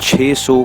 600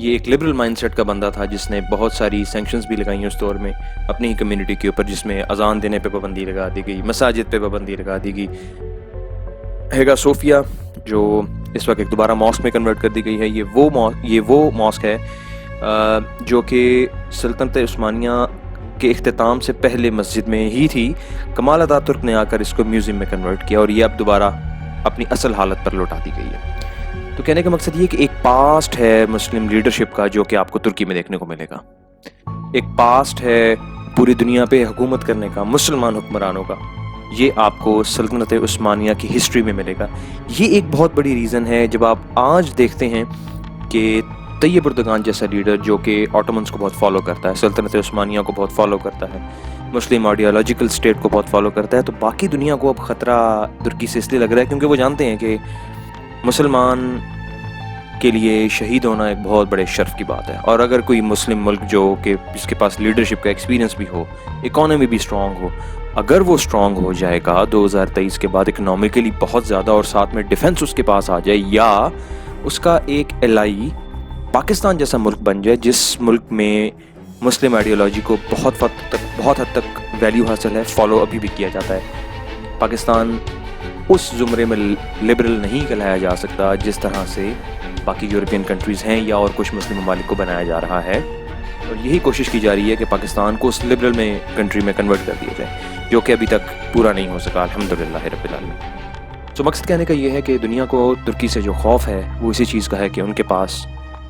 یہ ایک liberal mind set کا بندہ تھا جس نے بہت ساری سینکشنز بھی لگائی اس دور میں اپنی ہی کمیونٹی کے اوپر، جس میں اذان دینے پہ پابندی لگا دی گئی، مساجد پہ پابندی لگا دی گئی. ہیگا صوفیہ جو اس وقت ایک دوبارہ ماسک میں کنورٹ کر دی گئی ہے، یہ وہ ماسک ہے جو کہ سلطنت عثمانیہ کے اختتام سے پہلے مسجد میں ہی تھی. کمال اتاترک نے آ کر اس کو میوزیم میں کنورٹ کیا اور یہ اب دوبارہ اپنی اصل حالت پر لوٹا دی گئی ہے. تو کہنے کا مقصد یہ کہ ایک پاسٹ ہے مسلم لیڈرشپ کا جو کہ آپ کو ترکی میں دیکھنے کو ملے گا. ایک پاسٹ ہے پوری دنیا پہ حکومت کرنے کا مسلمان حکمرانوں کا، یہ آپ کو سلطنت عثمانیہ کی ہسٹری میں ملے گا. یہ ایک بہت بڑی ریزن ہے جب آپ آج دیکھتے ہیں کہ طیب اردگان جیسا لیڈر جو کہ آٹومنز کو بہت فالو کرتا ہے، سلطنت عثمانیہ کو بہت فالو کرتا ہے، مسلم آئیڈیالوجیکل اسٹیٹ کو بہت فالو کرتا ہے، تو باقی دنیا کو اب خطرہ ترکی سے اس لیے لگ رہا ہے کیونکہ وہ جانتے ہیں کہ مسلمان کے لیے شہید ہونا ایک بہت بڑے شرف کی بات ہے. اور اگر کوئی مسلم ملک جو کہ جس کے پاس لیڈرشپ کا ایکسپیرینس بھی ہو، اکانومی بھی اسٹرانگ ہو، اگر وہ اسٹرانگ ہو جائے گا 2023 کے بعد اکنامکلی بہت زیادہ اور ساتھ میں ڈیفنس اس کے پاس آ جائے، یا اس کا ایک الائی پاکستان جیسا ملک بن جائے جس ملک میں مسلم آئیڈیالوجی کو بہت حد تک ویلیو حاصل ہے، فالو ابھی بھی کیا جاتا ہے. پاکستان اس زمرے میں لبرل نہیں کہلایا جا سکتا جس طرح سے باقی یورپین کنٹریز ہیں یا اور کچھ مسلم ممالک کو بنایا جا رہا ہے. اور یہی کوشش کی جا رہی ہے کہ پاکستان کو اس لبرل میں کنٹری میں کنورٹ کر دیا جائے، جو کہ ابھی تک پورا نہیں ہو سکا الحمدللہ رب العالمین. تو مقصد کہنے کا یہ ہے کہ دنیا کو ترکی سے جو خوف ہے وہ اسی چیز کا ہے کہ ان کے پاس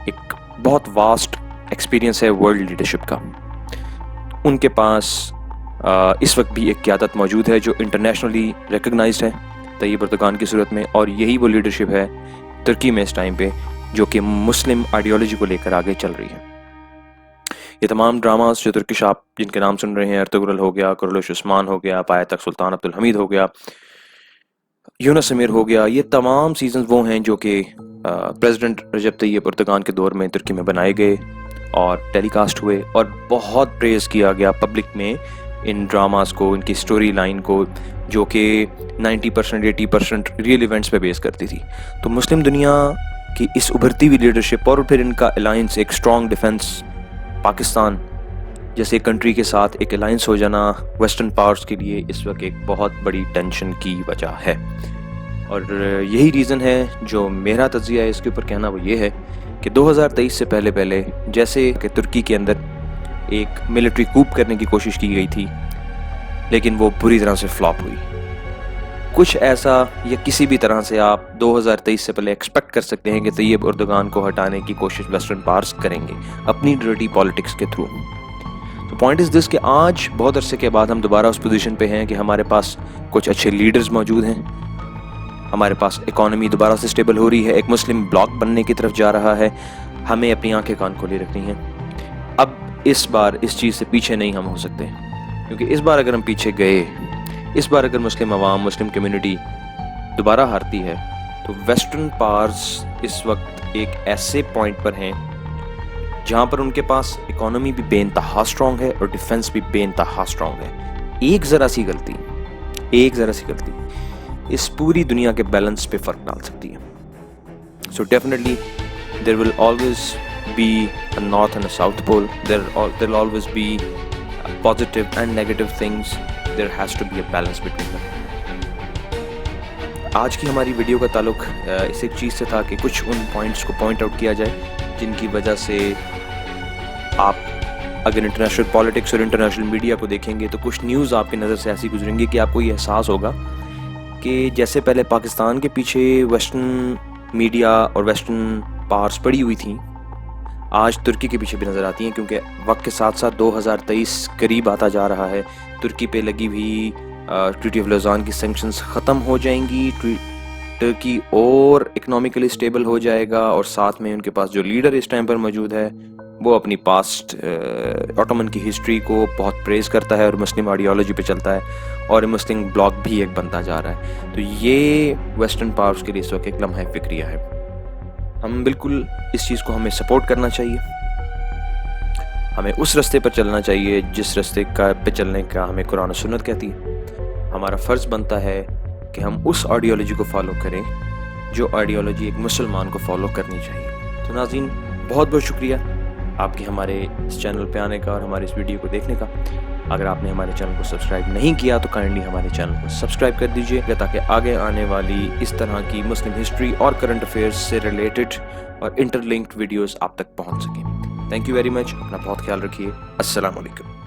ایک بہت واسٹ ایکسپیرینس ہے ورلڈ لیڈرشپ کا. ان کے پاس اس وقت بھی ایک قیادت موجود ہے جو انٹرنیشنلی ریکگنائزڈ ہے طیب اردگان کی صورت میں، اور یہی وہ لیڈرشپ ہے ترکی میں اس ٹائم پہ جو کہ مسلم آئیڈیالوجی کو لے کر آگے چل رہی ہے. یہ تمام ڈراماز جو ترکش آپ جن کے نام سن رہے ہیں، ارطغرل ہو گیا، کرلوش عثمان ہو گیا، پایہ تخت سلطان عبدالحمید ہو گیا، یونس امیر ہو گیا، یہ تمام سیزنز وہ ہیں جو کہ پریزیڈنٹ رجب طیب اردگان کے دور میں ترکی میں بنائے گئے اور ٹیلی کاسٹ ہوئے، اور بہت پریز کیا گیا پبلک میں ان ڈراماز کو، ان کی سٹوری لائن کو، جو کہ 90% 80% ریئل ایونٹس پہ بیس کرتی تھی. تو مسلم دنیا کی اس ابھرتی ہوئی لیڈرشپ اور پھر ان کا الائنس، ایک اسٹرانگ ڈیفنس، پاکستان جیسے کنٹری کے ساتھ ایک الائنس ہو جانا ویسٹرن پاورز کے لیے اس وقت ایک بہت بڑی ٹینشن کی وجہ ہے. اور یہی ریزن ہے جو میرا تجزیہ ہے اس کے اوپر کہنا، وہ یہ ہے کہ 2023 سے پہلے جیسے کہ ترکی کے اندر ایک ملٹری کوپ کرنے کی کوشش کی گئی تھی لیکن وہ بری طرح سے فلاپ ہوئی، کچھ ایسا یا کسی بھی طرح سے آپ 2023 سے پہلے ایکسپیکٹ کر سکتے ہیں کہ طیب اردگان کو ہٹانے کی کوشش ویسٹرن پاورز کریں گے اپنی ڈرٹی پالیٹکس کے تھرو. تو پوائنٹ از دس کہ آج بہت عرصے کے بعد ہم دوبارہ اس پوزیشن پہ ہیں کہ ہمارے پاس کچھ اچھے لیڈرز موجود ہیں، ہمارے پاس اکانومی دوبارہ سے سٹیبل ہو رہی ہے، ایک مسلم بلاک بننے کی طرف جا رہا ہے. ہمیں اپنی آنکھیں کان کھولی رکھنی ہیں. اب اس بار اس چیز سے پیچھے نہیں ہم ہو سکتے، کیونکہ اس بار اگر ہم پیچھے گئے، اس بار اگر مسلم عوام، مسلم کمیونٹی دوبارہ ہارتی ہے، تو ویسٹرن پاورز اس وقت ایک ایسے پوائنٹ پر ہیں جہاں پر ان کے پاس اکانومی بھی بے انتہا اسٹرانگ ہے اور ڈیفنس بھی بے انتہا اسٹرانگ ہے. ایک ذرا سی غلطی اس پوری دنیا کے بیلنس پہ فرق ڈال سکتی ہے. So definitely there will always be a north and a south pole. There'll always be positive and negative things. There has to be a balance between them. آج کی ہماری ویڈیو کا تعلق اس ایک چیز سے تھا کہ کچھ ان پوائنٹس کو پوائنٹ آؤٹ کیا جائے جن کی وجہ سے آپ اگر انٹرنیشنل پالیٹکس اور انٹرنیشنل میڈیا کو دیکھیں گے تو کچھ نیوز آپ کی نظر سے ایسی گزریں گی کہ آپ کو یہ احساس ہوگا کہ جیسے پہلے پاکستان کے پیچھے ویسٹرن میڈیا اور ویسٹرن پاورز پڑی ہوئی تھیں، آج ترکی کے پیچھے بھی نظر آتی ہیں، کیونکہ وقت کے ساتھ ساتھ 2023 قریب آتا جا رہا ہے. ترکی پہ لگی ہوئی ٹریٹی آف لوزان کی سینکشنز ختم ہو جائیں گی، ترکی اور اکنامکلی اسٹیبل ہو جائے گا، اور ساتھ میں ان کے پاس جو لیڈر اس ٹائم پر موجود ہے وہ اپنی پاسٹ آٹومن کی ہسٹری کو بہت پریز کرتا ہے اور مسلم آئیڈیالوجی پہ چلتا ہے، اور مسلم بلاک بھی ایک بنتا جا رہا ہے. تو یہ ویسٹرن پاورز کے لیے اس وقت ایک لمحہ فکریہ ہے. ہم بالکل اس چیز کو ہمیں سپورٹ کرنا چاہیے، ہمیں اس رستے پر چلنا چاہیے جس رستے پہ چلنے کا ہمیں قرآن و سنت کہتی ہے. ہمارا فرض بنتا ہے کہ ہم اس آئیڈیالوجی کو فالو کریں جو آئیڈیالوجی ایک مسلمان کو فالو کرنی چاہیے. تو ناظرین، بہت بہت شکریہ آپ کی ہمارے اس چینل پہ آنے کا اور ہمارے اس ویڈیو کو دیکھنے کا. اگر آپ نے ہمارے چینل کو سبسکرائب نہیں کیا تو کائنڈلی ہمارے چینل کو سبسکرائب کر دیجیے تاکہ آگے آنے والی اس طرح کی مسلم ہسٹری اور کرنٹ افیئرس سے ریلیٹڈ اور انٹر لنکڈ ویڈیوز آپ تک پہنچ سکیں. Thank you very much. اپنا بہت خیال رکھیے. السلام علیکم.